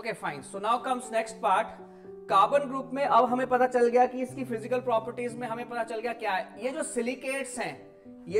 Okay fine, so now comes next part. Carbon group में अब हमें पता चल गया कि इसकी फिजिकल प्रॉपर्टीज में हमें पता चल गया क्या है। ये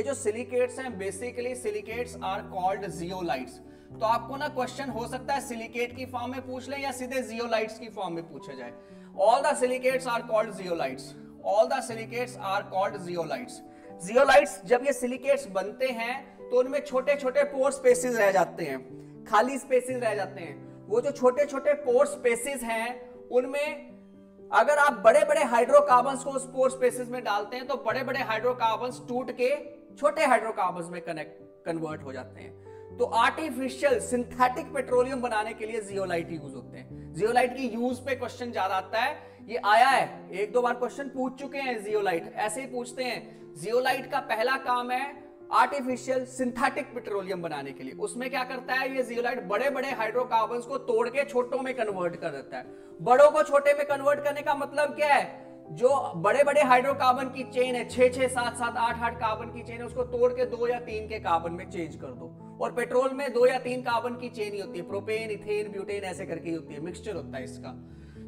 जो सिलिकेट्स हैं basically silicates are called zeolites. तो आपको ना क्वेश्चन हो सकता है सिलिकेट की फॉर्म में पूछ ले या सीधे जियोलाइट्स की फॉर्म में पूछा जाए। All the silicates are called zeolites, all the silicates are called zeolites. Zeolites जब ये सिलिकेट्स बनते हैं तो उनमें छोटे छोटे पोर स्पेसेस रह जाते हैं, खाली स्पेसेस रह जाते हैं। वो जो छोटे छोटे पोर स्पेसेस हैं उनमें अगर आप बड़े बड़े हाइड्रोकार्बन्स को उस पोर स्पेसेस में डालते हैं तो बड़े बड़े हाइड्रोकार्बन्स टूट के छोटे हाइड्रोकार्बन्स में कन्वर्ट हो जाते हैं। तो आर्टिफिशियल सिंथेटिक पेट्रोलियम बनाने के लिए जियोलाइट यूज होते हैं। जियोलाइट की यूज पे क्वेश्चन ज्यादा आता है, ये आया है, एक दो बार क्वेश्चन पूछ चुके हैं जियोलाइट, ऐसे ही पूछते हैं। जियोलाइट का पहला काम है आर्टिफिशियल सिंथेटिक पेट्रोलियम बनाने के लिए। उसमें क्या करता है ये जियोलाइट, बड़े बड़े हाइड्रोकार्बन्स को तोड़ के छोटों में कन्वर्ट कर देता है। बड़ों को छोटे में कन्वर्ट करने का मतलब क्या है, जो बड़े बड़े हाइड्रोकार्बन की चेन है 6-6, 7-7, 8-8 कार्बन की चेन है, उसको तोड़ के 2 या 3 के कार्बन में चेंज कर दो। और पेट्रोल में 2 या 3 कार्बन की चेन ही होती है, प्रोपेन, इथेन, ब्यूटेन ऐसे करके ही होती है, मिक्सचर होता है इसका।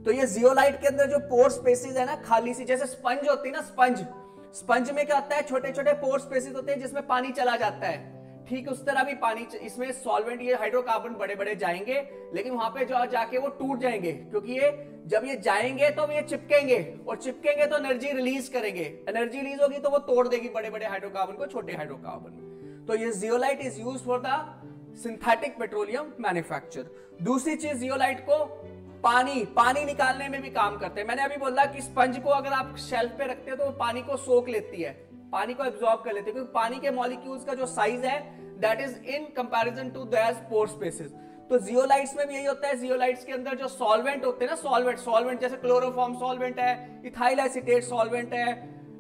तो ये जियोलाइट के अंदर जो पोर स्पेसेस है ना, खाली सी, जैसे स्पंज होती है ना, स्पंज में क्या होता है, छोटे छोटे पोर स्पेसेस होते हैं जिसमें पानी चला जाता है। ठीक उस तरह भी पानी, इसमें सॉल्वेंट, ये हाइड्रोकार्बन बड़े बड़े जाएंगे लेकिन वहां पे जो जाके वो टूट जाएंगे, क्योंकि ये जब ये जाएंगे तो ये चिपकेंगे, और चिपकेंगे तो एनर्जी रिलीज करेंगे, एनर्जी रिलीज होगी तो वो तोड़ देगी बड़े बड़े हाइड्रोकार्बन को छोटे हाइड्रोकार्बन। तो ये zeolite is used for the synthetic petroleum manufacture. दूसरी चीज, जियोलाइट को पानी निकालने में भी काम करते हैं। मैंने अभी बोला कि स्पंज को अगर आप शेल्फ पे रखते हो तो वो पानी को सोख लेती है, पानी को एब्जॉर्ब कर लेती है, क्योंकि पानी के मॉलिक्यूल्स का जो साइज है that is in comparison to their pore spaces. तो जियोलाइट्स में भी यही होता है। जियोलाइट्स के अंदर जो सॉल्वेंट होते हैं ना, सॉल्वेंट जैसे क्लोरोफॉर्म सॉल्वेंट है, इथाइल एसीटेट सॉल्वेंट है,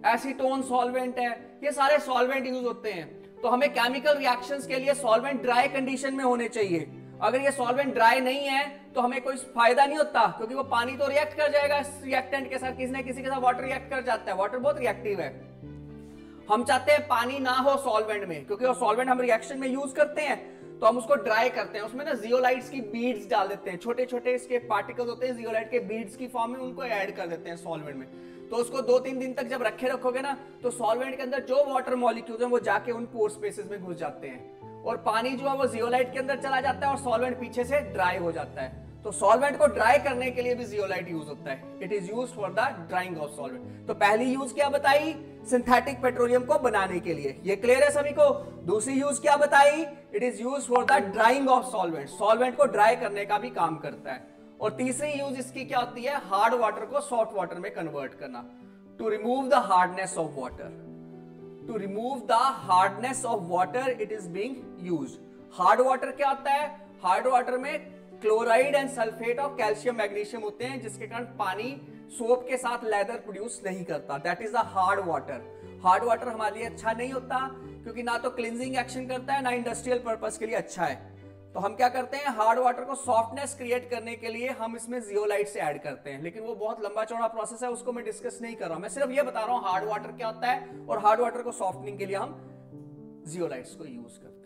एसीटोन सॉल्वेंट है, ये सारे सॉल्वेंट यूज होते हैं। तो हमें केमिकल रिएक्शंस के लिए सॉल्वेंट ड्राई कंडीशन में होने चाहिए। अगर ये सॉल्वेंट ड्राई नहीं है तो हमें कोई फायदा नहीं होता, क्योंकि वो पानी तो रिएक्ट कर जाएगा रिएक्टेंट के साथ, किसी न किसी के साथ वाटर रिएक्ट कर जाता है, वाटर बहुत रिएक्टिव है। हम चाहते हैं पानी ना हो सॉल्वेंट में, क्योंकि वो सॉल्वेंट हम रिएक्शन में यूज करते हैं तो हम उसको ड्राई करते हैं। उसमें ना जियोलाइट्स की बीड्स डाल देते हैं, छोटे छोटे इसके पार्टिकल्स होते हैं जियोलाइट के बीड्स की फॉर्म में, उनको ऐड कर देते हैं सॉल्वेंट में। तो उसको 2-3 दिन तक जब रखोगे ना, तो सॉल्वेंट के अंदर जो वाटर मॉलिक्यूल्स हैं वो जाके उन पोर स्पेसेस में घुस जाते हैं, और पानी जो है वो जियोलाइट के अंदर चला जाता है और सॉल्वेंट पीछे से ड्राई हो जाता है। तो सॉल्वेंट को ड्राई करने के लिए भी जियोलाइट यूज होता है। It is used for the drying of solvent. तो पहली यूज क्या बताई, सिंथेटिक पेट्रोलियम को बनाने के लिए, ये क्लियर है सभी को। दूसरी यूज क्या बताई, it is used for the drying of solvent, solvent को ड्राई करने का भी काम करता है। और तीसरी यूज इसकी क्या होती है, हार्ड वाटर को सॉफ्ट वाटर में कन्वर्ट करना, to remove the hardness of water. To remove the hardness of water it is being used. Hard water क्या होता है, हार्ड वाटर में chloride and sulphate of calcium magnesium होते हैं, जिसके कारण पानी सोप के साथ लेदर प्रोड्यूस नहीं करता, that is the hard water. Hard water हमारे लिए अच्छा नहीं होता, क्योंकि ना तो क्लींजिंग एक्शन करता है ना इंडस्ट्रियल पर्पस के लिए अच्छा है। तो हम क्या करते हैं, हार्ड वाटर को सॉफ्टनेस क्रिएट करने के लिए हम इसमें जियोलाइट से ऐड करते हैं, लेकिन वो बहुत लंबा चौड़ा प्रोसेस है, उसको मैं डिस्कस नहीं कर रहा हूं। मैं सिर्फ ये बता रहा हूं हार्ड वाटर क्या होता है, और हार्ड वाटर को सॉफ्टनिंग के लिए हम जियोलाइट्स को यूज करते हैं।